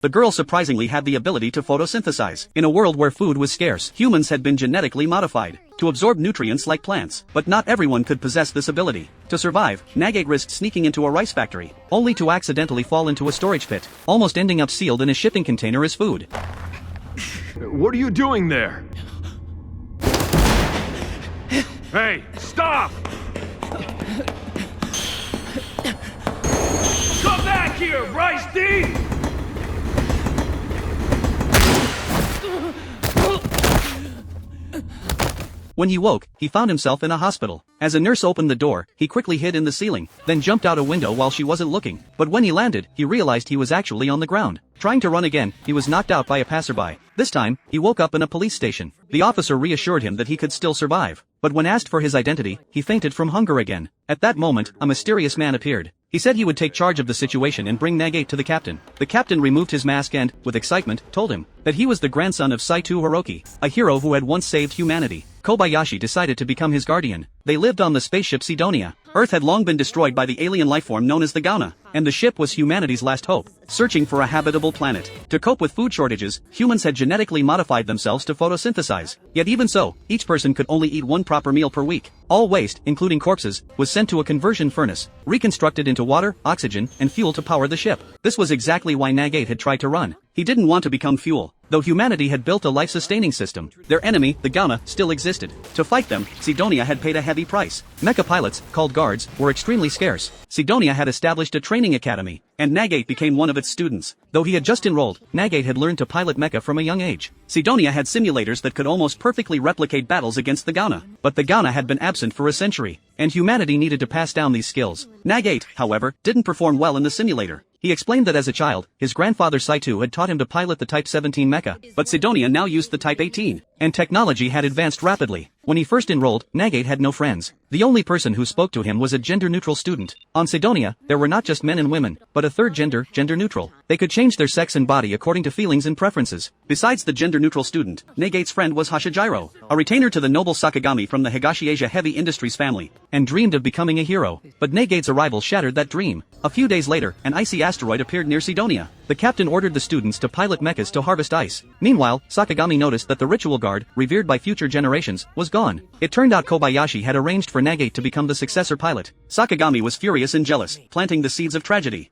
The girl surprisingly had the ability to photosynthesize. In a world where food was scarce, humans had been genetically modified to absorb nutrients like plants. But not everyone could possess this ability. To survive, Nagate risked sneaking into a rice factory, only to accidentally fall into a storage pit, almost ending up sealed in a shipping container as food. What are you doing there? Hey, stop! Come back here, Rice D! When he woke, he found himself in a hospital. As a nurse opened the door, he quickly hid in the ceiling, then jumped out a window while she wasn't looking. But when he landed, he realized he was actually on the ground. Trying to run again, he was knocked out by a passerby. This time, he woke up in a police station. The officer reassured him that he could still survive. But when asked for his identity, he fainted from hunger again. At that moment, a mysterious man appeared. He said he would take charge of the situation and bring Nagate to the captain. The captain removed his mask and, with excitement, told him that he was the grandson of Saito Hiroki, a hero who had once saved humanity. Kobayashi decided to become his guardian. They lived on the spaceship Sidonia. Earth had long been destroyed by the alien lifeform known as the Gauna, and the ship was humanity's last hope, searching for a habitable planet. To cope with food shortages, humans had genetically modified themselves to photosynthesize. Yet even so, each person could only eat one proper meal per week. All waste, including corpses, was sent to a conversion furnace, reconstructed into water, oxygen, and fuel to power the ship. This was exactly why Nagate had tried to run. He didn't want to become fuel. Though humanity had built a life-sustaining system, their enemy, the Gauna, still existed. To fight them, Sidonia had paid a heavy price. Mecha pilots, called guards, were extremely scarce. Sidonia had established a training academy, and Nagate became one of its students. Though he had just enrolled, Nagate had learned to pilot mecha from a young age. Sidonia had simulators that could almost perfectly replicate battles against the Gauna. But the Gauna had been absent for a century, and humanity needed to pass down these skills. Nagate, however, didn't perform well in the simulator. He explained that as a child, his grandfather Saito had taught him to pilot the Type 17 mecha, but Sidonia now used the Type 18, and technology had advanced rapidly. When he first enrolled, Nagate had no friends. The only person who spoke to him was a gender-neutral student. On Sidonia, there were not just men and women, but a third gender, gender-neutral. They could change their sex and body according to feelings and preferences. Besides the gender-neutral student, Nagate's friend was Hashijiro, a retainer to the noble Sakagami from the Higashiyasha Heavy Industries family, and dreamed of becoming a hero. But Nagate's arrival shattered that dream. A few days later, an icy asteroid appeared near Sidonia. The captain ordered the students to pilot mechas to harvest ice. Meanwhile, Sakagami noticed that the ritual guard, revered by future generations, was gone. It turned out Kobayashi had arranged for Nagate to become the successor pilot. Sakagami was furious and jealous, planting the seeds of tragedy.